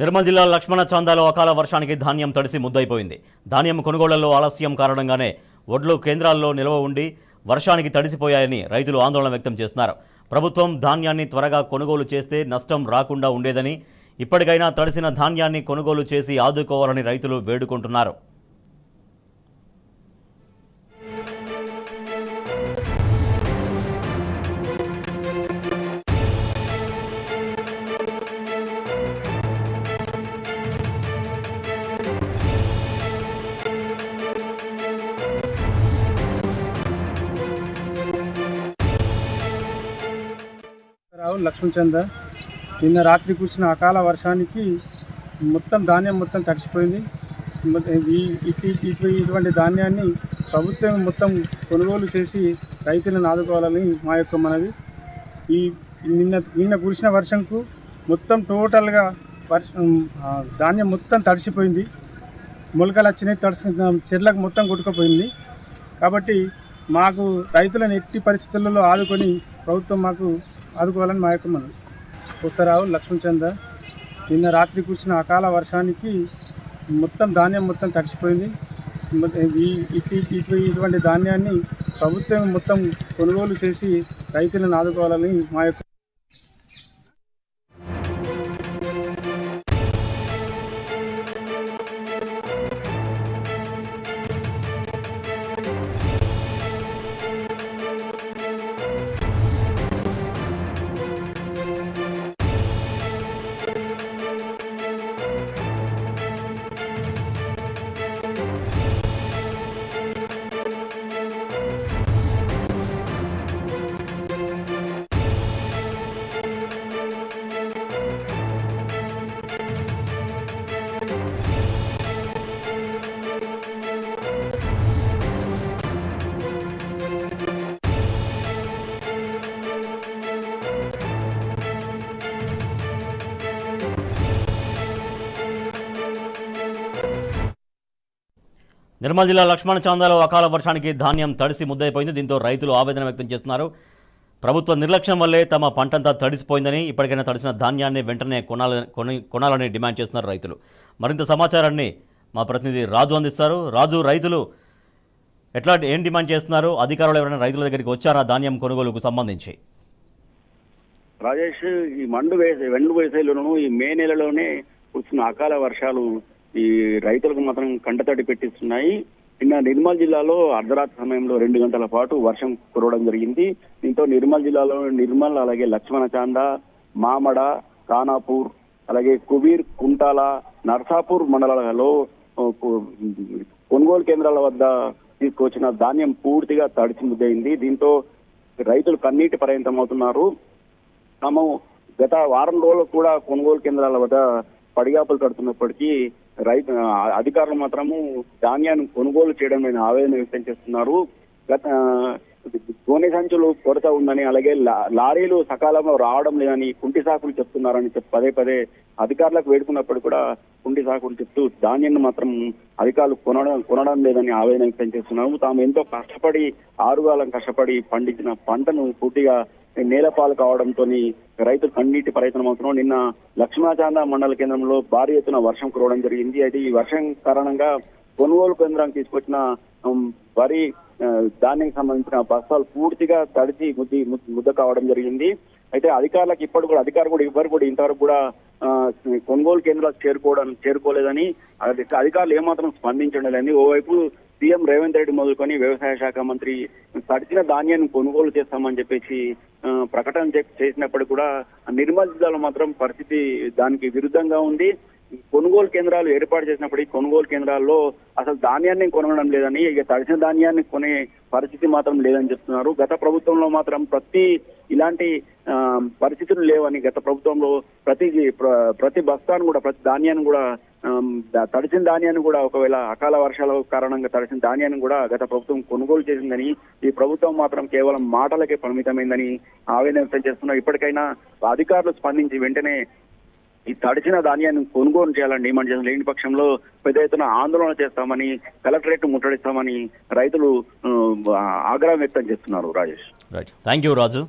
నిర్మల్ జిల్లా లక్ష్మణ చాందాలో అకాల వర్షానికి ధాన్యం తడిసి ముద్దైపోయింది. ధాన్యం కొనుగోళ్లలో ఆలస్యం కారణంగానే వడ్లు కేంద్రాల్లో నిల్వ ఉండి వర్షానికి తడిసిపోయాయని రైతులు ఆందోళన వ్యక్తం చేస్తున్నారు. ప్రభుత్వం ధాన్యాన్ని త్వరగా కొనుగోలు చేస్తే నష్టం రాకుండా ఉండేదని, ఇప్పటికైనా తడిసిన ధాన్యాన్ని కొనుగోలు చేసి ఆదుకోవాలని రైతులు వేడుకుంటున్నారు. లక్ష్మణ చంద్ర నిన్న రాత్రి కురిసిన అకాల వర్షానికి మొత్తం ధాన్యం మొత్తం తడిసిపోయింది. ఇటువంటి ధాన్యాన్ని ప్రభుత్వం మొత్తం కొనుగోలు చేసి రైతులను ఆదుకోవాలని మా యొక్క మనవి. నిన్న కురిసిన వర్షంకు మొత్తం టోటల్గా ధాన్యం మొత్తం తడిసిపోయింది. మొలకలు వచ్చినాయి, చెర్లకు మొత్తం కొట్టుకుపోయింది. కాబట్టి మాకు రైతులను ఎట్టి పరిస్థితులలో ఆదుకొని ప్రభుత్వం మాకు ఆదుకోవాలని మా యొక్క మనం. కొసరావు లక్ష్మణ చంద్ర నిన్న రాత్రి కురిసిన అకాల వర్షానికి మొత్తం ధాన్యం మొత్తం తడిసిపోయింది. ఇటువంటి ధాన్యాన్ని ప్రభుత్వం మొత్తం కొనుగోలు చేసి రైతులను ఆదుకోవాలని మా యొక్క నిర్మల్ జిల్లా లక్ష్మణ చాందాలో అకాల వర్షానికి ధాన్యం తడిసి ముద్దైపోయింది. దీంతో రైతులు ఆవేదన వ్యక్తం చేస్తున్నారు. ప్రభుత్వ నిర్లక్ష్యం వల్లే తమ పంటంతా తడిసిపోయిందని, ఇప్పటికైనా తడిసిన ధాన్యాన్ని వెంటనే కొనాలని డిమాండ్ చేస్తున్నారు రైతులు. మరింత సమాచారాన్ని మా ప్రతినిధి రాజు అందిస్తారు. రాజు, రైతులు ఏం డిమాండ్ చేస్తున్నారు? అధికారులు ఎవరైనా రైతుల దగ్గరికి వచ్చారా ధాన్యం కొనుగోలుకు సంబంధించి? రాజేష్, ఈ వెండు వేసవిలోనూ ఈ మే నెలలోనే వచ్చిన అకాల వర్షాలు ఈ రైతులకు మాత్రం కంటతడి పెట్టిస్తున్నాయి. నిన్న నిర్మల్ జిల్లాలో అర్ధరాత్రి సమయంలో 2 గంటల పాటు వర్షం కురవడం జరిగింది. దీంతో నిర్మల్ జిల్లాలో అలాగే లక్ష్మణ చాంద, మామడ, ఖానాపూర్, అలాగే కుబీర్, కుంటాల, నర్సాపూర్ మండలాలలో కొనుగోలు కేంద్రాల వద్ద తీసుకొచ్చిన ధాన్యం పూర్తిగా తడిచి ముద్దయింది. దీంతో రైతులు కన్నీటి పర్యంతం అవుతున్నారు. తాము గత వారం రోజులు కూడా కొనుగోలు కేంద్రాల వద్ద పడిగాపులు కడుతున్నప్పటికీ అధికారులు మాత్రము ధాన్యాన్ని కొనుగోలు చేయడం మీద ఆవేదన వ్యక్తం చేస్తున్నారు. గోనె సంచులు కొరత ఉందని, అలాగే లారీలు సకాలంలో రావడం లేదని కుంటి సాకులు చెప్తున్నారని పదే పదే అధికారులకు వేడుకున్నప్పుడు కూడా కుంటి సాకులు చెప్తూ ధాన్యాన్ని మాత్రం అధికారులు కొనడం లేదని ఆవేదన వ్యక్తం చేస్తున్నారు. తాము ఎంతో కష్టపడి 6 కాలం కష్టపడి పండించిన పంటను పూర్తిగా నేలపాలు కావడంతో రైతులు కన్నీటి ప్రయత్నమవుతున్నాం. నిన్న లక్ష్మణచాంద మండల కేంద్రంలో భారీ ఎత్తున వర్షం కురవడం జరిగింది. అయితే ఈ వర్షం కారణంగా కొనుగోలు కేంద్రానికి తీసుకొచ్చిన వరి ధాన్యానికి సంబంధించిన బస్తాలు పూర్తిగా తడిచి ముద్ద కావడం జరిగింది. అయితే అధికారులకు ఇవ్వరు కూడా ఇంతవరకు కూడా కొనుగోలు కేంద్రాలకు చేరుకోలేదని అధికారులు ఏమాత్రం స్పందించడం లేదని. ఓవైపు సీఎం రేవంత్ రెడ్డి మొదలుకొని వ్యవసాయ శాఖ మంత్రి తడిచిన ధాన్యాన్ని కొనుగోలు చేస్తామని చెప్పేసి ప్రకటన చేసినప్పుడు కూడా నిర్మల్ జిల్లాలో మాత్రం పరిస్థితి దానికి విరుద్ధంగా ఉంది. కొనుగోలు కేంద్రాలు ఏర్పాటు చేసినప్పుడు ఈ కొనుగోలు కేంద్రాల్లో అసలు ధాన్యాన్ని కొనడం లేదని, ఇక తడిసిన ధాన్యాన్ని కొనే పరిస్థితి మాత్రం లేదని చెప్తున్నారు. గత ప్రభుత్వంలో మాత్రం ఇలాంటి పరిస్థితులు లేవని, గత ప్రభుత్వంలో ప్రతి బస్తాను కూడా ప్రతి ధాన్యాన్ని కూడా తడిసిన ధాన్యాన్ని కూడా ఒకవేళ అకాల వర్షాల కారణంగా తడిసిన ధాన్యాన్ని కూడా గత ప్రభుత్వం కొనుగోలు చేసిందని, ఈ ప్రభుత్వం మాత్రం కేవలం మాటలకే పరిమితమైందని ఆవేదన వ్యక్తం చేస్తున్నారు. ఇప్పటికైనా అధికారులు స్పందించి వెంటనే ఈ తడిచిన ధాన్యాన్ని కొనుగోలు చేయాలని డిమాండ్ చేస్తాం. లేని పక్షంలో పెద్ద ఎత్తున ఆందోళన చేస్తామని, కలెక్టరేట్ ముట్టడిస్తామని రైతులు ఆగ్రహం వ్యక్తం చేస్తున్నారు. Rajesh, thank you Raju.